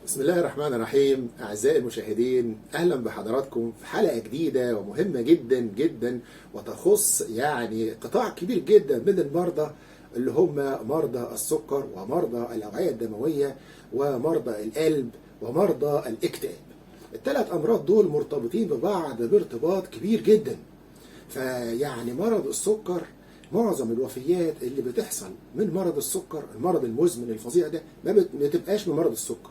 بسم الله الرحمن الرحيم. أعزائي المشاهدين، أهلا بحضراتكم في حلقة جديدة ومهمة جدا جدا، وتخص قطاع كبير جدا من المرضى اللي هم مرضى السكر ومرضى الأوعية الدموية ومرضى القلب ومرضى الاكتئاب. الثلاث أمراض دول مرتبطين ببعض بارتباط كبير جدا. مرض السكر، معظم الوفيات اللي بتحصل من مرض السكر، المرض المزمن الفظيع ده، ما بتبقاش من مرض السكر،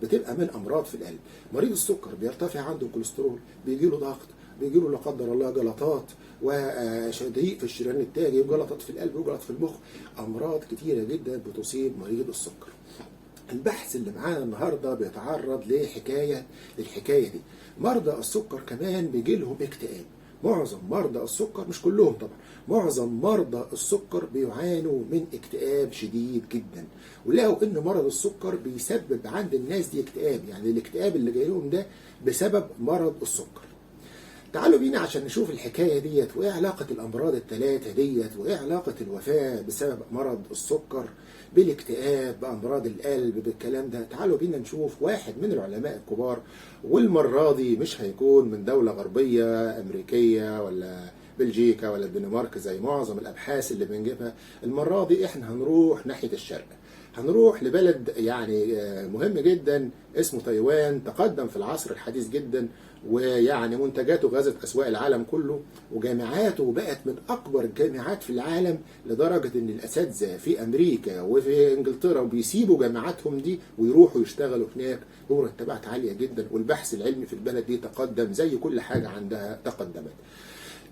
بتبقى من امراض في القلب. مريض السكر بيرتفع عنده الكوليسترول، بيجي له ضغط، بيجي له لا قدر الله جلطات وضيق في الشريان التاجي، وجلطات في القلب وجلطات في المخ. امراض كتيره جدا بتصيب مريض السكر. البحث اللي معانا النهارده بيتعرض للحكايه دي. مرضى السكر كمان بيجي لهم اكتئاب. معظم مرضى السكر، مش كلهم طبعا، معظم مرضى السكر بيعانوا من اكتئاب شديد جدا، ولقوا ان مرض السكر بيسبب عند الناس دي اكتئاب. يعني الاكتئاب اللي جاي لهم ده بسبب مرض السكر. تعالوا بينا عشان نشوف الحكاية ديت، وايه علاقة الامراض الثلاثة ديت، وايه علاقة الوفاة بسبب مرض السكر بالاكتئاب، بامراض القلب، بالكلام ده. تعالوا بينا نشوف واحد من العلماء الكبار، والمرة دي مش هيكون من دولة غربية امريكية ولا بلجيكا ولا الدنمارك زي معظم الابحاث اللي بنجيبها. المرة دي احنا هنروح ناحية الشرق، هنروح لبلد مهم جدا اسمه تايوان. تقدم في العصر الحديث جدا، منتجاته غزت اسواق العالم كله، وجامعاته بقت من اكبر الجامعات في العالم، لدرجه ان الاساتذه في امريكا وفي انجلترا وبيسيبوا جامعاتهم دي ويروحوا يشتغلوا هناك بمرتبات عاليه جدا. والبحث العلمي في البلد دي تقدم زي كل حاجه عندها تقدمت.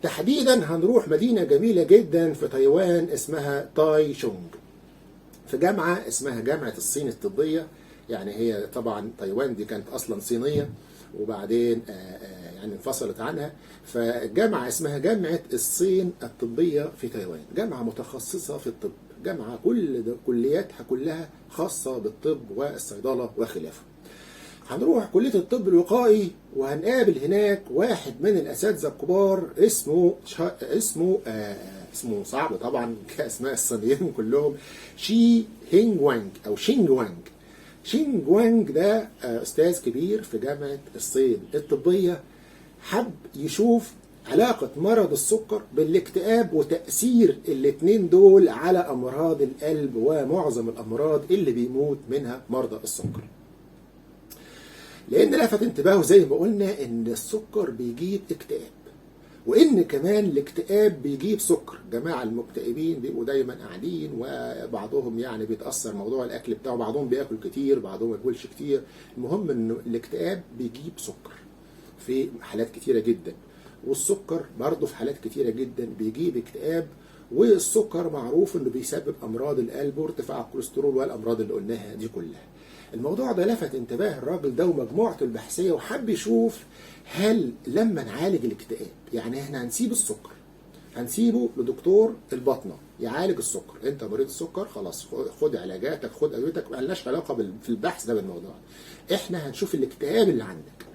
تحديدا هنروح مدينه جميله جدا في تايوان اسمها تاي شونج، في جامعة اسمها جامعة الصين الطبية. هي طبعا تايوان دي كانت أصلا صينية، وبعدين انفصلت عنها، فجامعة اسمها جامعة الصين الطبية في تايوان. جامعة متخصصة في الطب، جامعة كل كلياتها كلها خاصة بالطب والصيدلة وخلافه. هنروح كلية الطب الوقائي، وهنقابل هناك واحد من الأساتذة الكبار اسمه صعب طبعا كأسماء الصينيين كلهم، شي هينج وانج أو شينج وانج. شينج وانج ده أستاذ كبير في جامعة الصين الطبية، حب يشوف علاقة مرض السكر بالاكتئاب وتأثير الاتنين دول على أمراض القلب ومعظم الأمراض اللي بيموت منها مرضى السكر. لأن لفت انتباهه زي ما قلنا إن السكر بيجيب اكتئاب، وإن كمان الاكتئاب بيجيب سكر. جماعة المكتئبين بيبقوا دايما قاعدين، وبعضهم بيتأثر موضوع الأكل بتاعه، بعضهم بياكل كتير، بعضهم ما بياكلش كتير. المهم إنه الاكتئاب بيجيب سكر في حالات كتيرة جدا، والسكر برضه في حالات كتيرة جدا بيجيب اكتئاب. والسكر معروف إنه بيسبب أمراض القلب وارتفاع الكوليسترول والأمراض اللي قلناها دي كلها. الموضوع ده لفت انتباه الراجل ده ومجموعته البحثية، وحب يشوف هل لما نعالج الاكتئاب، احنا هنسيب السكر، هنسيبه لدكتور الباطنة يعالج السكر. انت مريض السكر، خلاص خد علاجاتك، خد ادويتك، مالناش علاقة في البحث ده بالموضوع. احنا هنشوف الاكتئاب اللي عندك،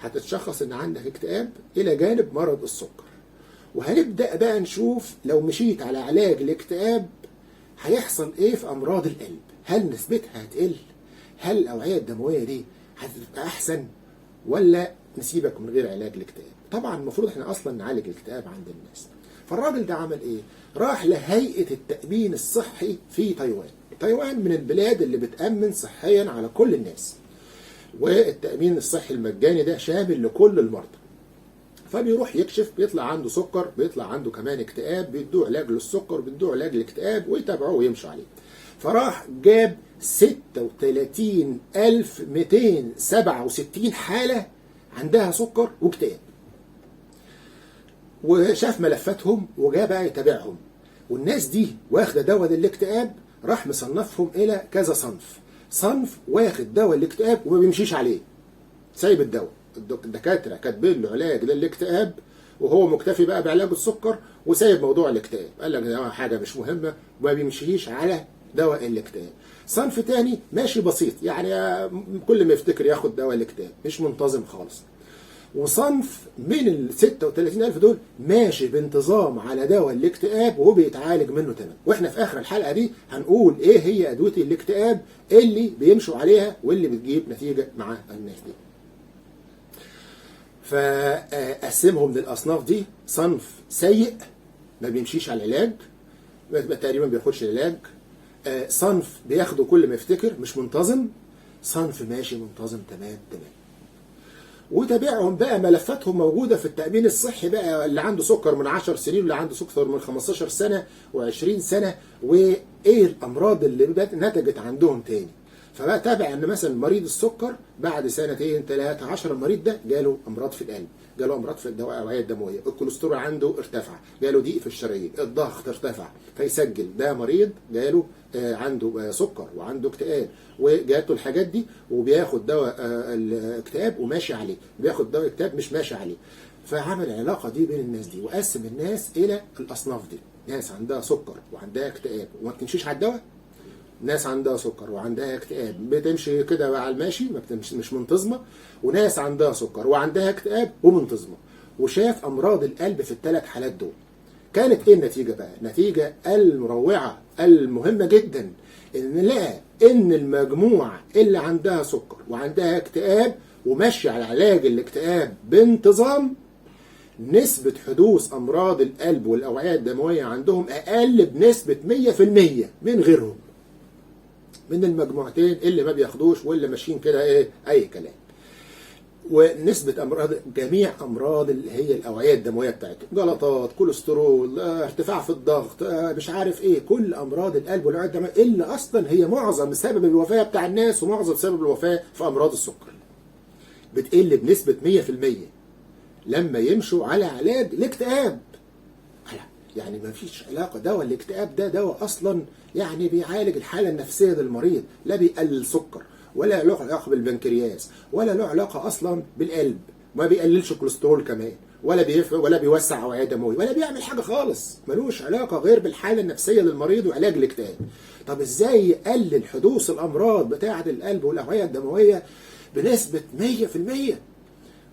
هتتشخص ان عندك اكتئاب الى جانب مرض السكر، وهنبدأ بقى نشوف لو مشيت على علاج الاكتئاب هيحصل ايه في امراض القلب. هل نسبتها هتقل؟ هل الأوعية الدموية دي هتبقى أحسن، ولا نسيبك من غير علاج الاكتئاب؟ طبعا المفروض احنا أصلا نعالج الاكتئاب عند الناس. فالراجل ده عمل إيه؟ راح لهيئة التأمين الصحي في تايوان. تايوان من البلاد اللي بتأمن صحيا على كل الناس، والتأمين الصحي المجاني ده شامل لكل المرضى. فبيروح يكشف، بيطلع عنده سكر، بيطلع عنده كمان اكتئاب، بيدوه علاج للسكر، بيدوه علاج للاكتئاب، ويتابعوه ويمشوا عليه. فراح جاب 36,267 حالة عندها سكر واكتئاب، وشاف ملفاتهم وجاء بقى يتابعهم. والناس دي واخدة دواء للاكتئاب، راح مصنفهم إلى كذا صنف. صنف واخد دواء الاكتئاب وما بيمشيش عليه، سايب الدواء، الدكاترة كاتبين له علاج للاكتئاب وهو مكتفي بقى بعلاج السكر وسايب موضوع الاكتئاب. قال لك ده حاجة مش مهمة وما بيمشيش على دواء الاكتئاب. صنف تاني ماشي بسيط، كل ما يفتكر ياخد دواء الاكتئاب، مش منتظم خالص. وصنف من ال 36,000 دول ماشي بانتظام على دواء الاكتئاب وبيتعالج منه تمام. واحنا في اخر الحلقه دي هنقول ايه هي ادويه الاكتئاب اللي بيمشوا عليها واللي بتجيب نتيجه مع الناس دي. فقسمهم للاصناف دي: صنف سيء ما بيمشيش على العلاج، تقريبا ما بياخدش العلاج، صنف بياخده كل ما يفتكر مش منتظم، صنف ماشي منتظم تمام تمام. وتابعهم بقى، ملفاتهم موجوده في التامين الصحي بقى، اللي عنده سكر من 10 سنين واللي عنده سكر من 15 سنه و20 سنه، وايه الامراض اللي نتجت عندهم تاني. فبقى تابع ان مثلا مريض السكر بعد سنتين ثلاثه 10 المريض ده جاله امراض في القلب، جاله امراض في الاوعيه الدمويه، الكوليسترول عنده ارتفع، جاله ضيق في الشرايين، الضغط ارتفع، فيسجل ده مريض جاله عنده سكر وعنده اكتئاب وجاته الحاجات دي، وبياخد دواء الاكتئاب وماشي عليه، بياخد دواء اكتئاب مش ماشي عليه. فعمل العلاقه دي بين الناس دي وقسم الناس الى الاصناف دي: ناس عندها سكر وعندها اكتئاب وما بتمشيش على الدواء، ناس عندها سكر وعندها اكتئاب بتمشي كده على الماشي ما بتمشي مش منتظمه، وناس عندها سكر وعندها اكتئاب ومنتظمه. وشاف امراض القلب في الثلاث حالات دول. كانت ايه النتيجه بقى؟ النتيجه المروعه المهمه جدا ان لقى ان المجموعه اللي عندها سكر وعندها اكتئاب وماشيه على علاج الاكتئاب بانتظام، نسبة حدوث أمراض القلب والأوعية الدموية عندهم أقل بنسبة 100% من غيرهم، من المجموعتين اللي ما بياخدوش واللي ماشيين كده ايه اي كلام. ونسبة امراض جميع امراض اللي هي الاوعية الدموية بتاعتهم، جلطات، كوليسترول، ارتفاع في الضغط، مش عارف ايه، كل امراض القلب والاوعية الدموية اللي اصلا هي معظم سبب الوفاة بتاع الناس ومعظم سبب الوفاة في امراض السكر، بتقل بنسبة 100% لما يمشوا على علاج الاكتئاب. يعني ما فيش علاقة، دواء الاكتئاب ده دواء أصلا يعني بيعالج الحالة النفسية للمريض، لا بيقلل سكر ولا له علاقة بالبنكرياس ولا له علاقة أصلا بالقلب، ما بيقللش كوليسترول كمان ولا بيوسع أوعية دموية ولا بيعمل حاجة خالص، ملوش علاقة غير بالحالة النفسية للمريض وعلاج الاكتئاب. طب إزاي يقلل حدوث الأمراض بتاعة القلب والأوعية الدموية بنسبة 100%؟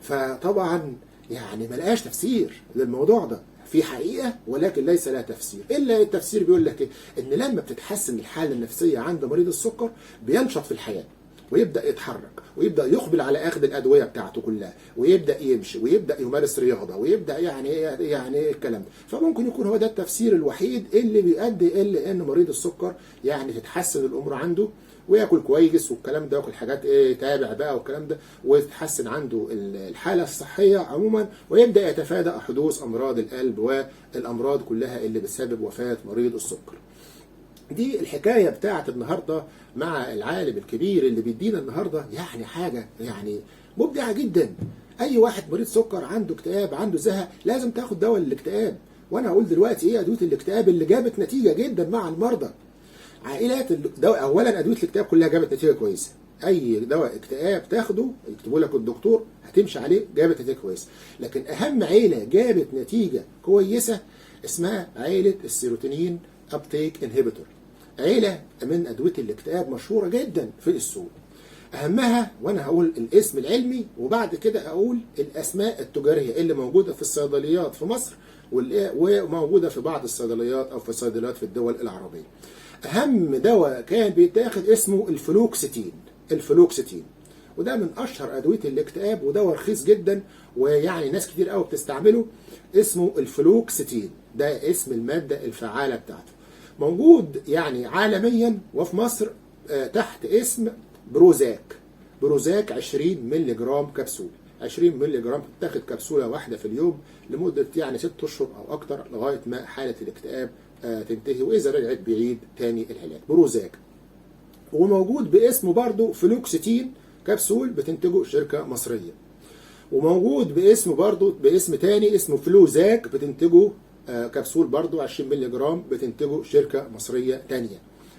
فطبعا يعني ملقاش تفسير للموضوع ده، في حقيقة ولكن ليس لها تفسير. إلا التفسير بيقول لك إيه؟ إن لما بتتحسن الحالة النفسية عند مريض السكر بينشط في الحياة ويبدأ يتحرك ويبدأ يقبل على أخذ الأدوية بتاعته كلها ويبدأ يمشي ويبدأ يمارس رياضة ويبدأ يعني الكلام ده. فممكن يكون هو ده التفسير الوحيد اللي بيؤدي إلى إن مريض السكر يعني تتحسن الأمور عنده وياكل كويس والكلام ده، ياكل حاجات تابع بقى والكلام ده، ويتحسن عنده الحاله الصحيه عموما، ويبدا يتفادى حدوث امراض القلب والامراض كلها اللي بتسبب وفاه مريض السكر. دي الحكايه بتاعت النهارده مع العالم الكبير اللي بيدينا النهارده يعني حاجه يعني مبدعه جدا. اي واحد مريض سكر عنده اكتئاب عنده زهق لازم تاخد دواء للاكتئاب. وانا هقول دلوقتي ايه ادويه الاكتئاب اللي جابت نتيجه جدا مع المرضى. عائلات الدواء، اولا ادويه الاكتئاب كلها جابت نتيجه كويسه، اي دواء اكتئاب تاخده يكتبه لك الدكتور هتمشي عليه جابت نتيجه كويسه. لكن اهم عيله جابت نتيجه كويسه اسمها عيله السيروتونين ابتيك انهبيتور، عيله من ادويه الاكتئاب مشهوره جدا في السوق. اهمها، وانا هقول الاسم العلمي وبعد كده اقول الاسماء التجاريه اللي موجوده في الصيدليات في مصر وموجوده في بعض الصيدليات او في الصيدليات في الدول العربيه. اهم دواء كان بيتاخد اسمه الفلوكسيتين، الفلوكسيتين، وده من اشهر ادويه الاكتئاب ودواء رخيص جدا ويعني ناس كتير قوي بتستعمله. اسمه الفلوكسيتين، ده اسم الماده الفعاله بتاعته، موجود يعني عالميا وفي مصر تحت اسم بروزاك. بروزاك 20 مللي جرام كبسول، 20 مللي جرام تاخد كبسوله واحده في اليوم لمده يعني 6 اشهر او اكتر لغايه ما حاله الاكتئاب تنتهي، واذا رجعت بيعيد تاني العلاج. بروزاك. وموجود باسمه برضه فلوكسيتين كبسول بتنتجه شركه مصريه. وموجود باسمه برضه باسم تاني اسمه فلوزاك بتنتجه كبسول برضه 20 مللي جرام بتنتجه شركه مصريه تانيه.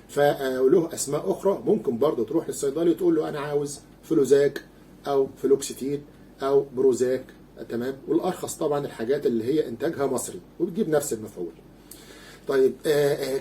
فله اسماء اخرى، ممكن برضه تروح للصيدلي تقول له انا عاوز فلوزاك او فلوكسيتين او بروزاك، تمام. والارخص طبعا الحاجات اللي هي انتاجها مصري وبتجيب نفس المفعول. طيب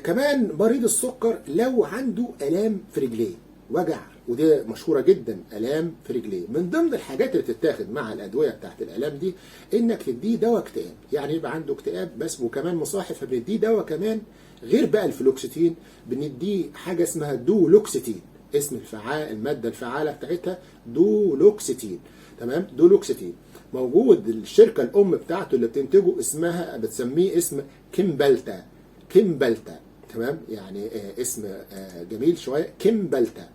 كمان مريض السكر لو عنده الام في رجليه، وجع ودي مشهوره جدا، الام في رجليه. من ضمن الحاجات اللي بتتاخد مع الادويه بتاعت الالام دي انك تديه دواء اكتئاب، يعني يبقى عنده اكتئاب بس وكمان مصاحب، فبنديه دواء كمان غير بقى الفلوكسيتين، بنديه حاجه اسمها دولوكسيتين، اسم الفعال الماده الفعاله بتاعتها دولوكسيتين. تمام، دولوكسيتين موجود الشركه الام بتاعته اللي بتنتجه اسمها بتسميه اسم كيمبالتا. كيمبالتا، تمام، يعني اسم جميل شويه، كيمبالتا.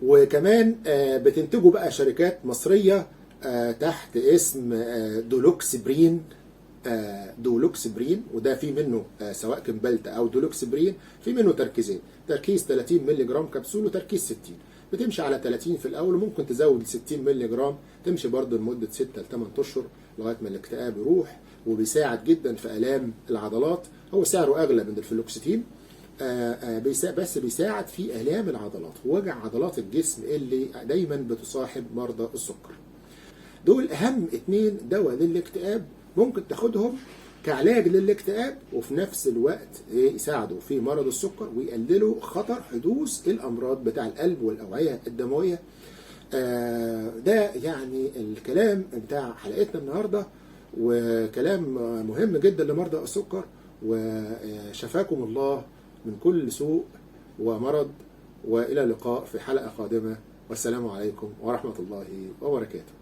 وكمان بتنتجه بقى شركات مصريه تحت اسم دولوكسبرين. دولوكسبرين، وده في منه سواء كيمبالتا او دولوكسبرين في منه تركيزين، تركيز 30 مللي جرام كبسول وتركيز 60. بتمشي على 30 في الاول وممكن تزود ل 60 مللي جرام، تمشي برضه لمده 6 ل 8 اشهر لغايه ما الاكتئاب يروح. وبيساعد جدا في الام العضلات، هو سعره اغلى من الفلوكسيتين بس بيساعد في الام العضلات ووجع عضلات الجسم اللي دايما بتصاحب مرضى السكر. دول اهم 2 دواء للاكتئاب ممكن تاخدهم كعلاج للاكتئاب، وفي نفس الوقت يساعدوا في مرض السكر ويقللوا خطر حدوث الامراض بتاع القلب والاوعيه الدمويه. ده يعني الكلام بتاع حلقتنا النهارده، وكلام مهم جدا لمرضى السكر، وشفاكم الله من كل سوء ومرض، والى اللقاء في حلقه قادمه، والسلام عليكم ورحمه الله وبركاته.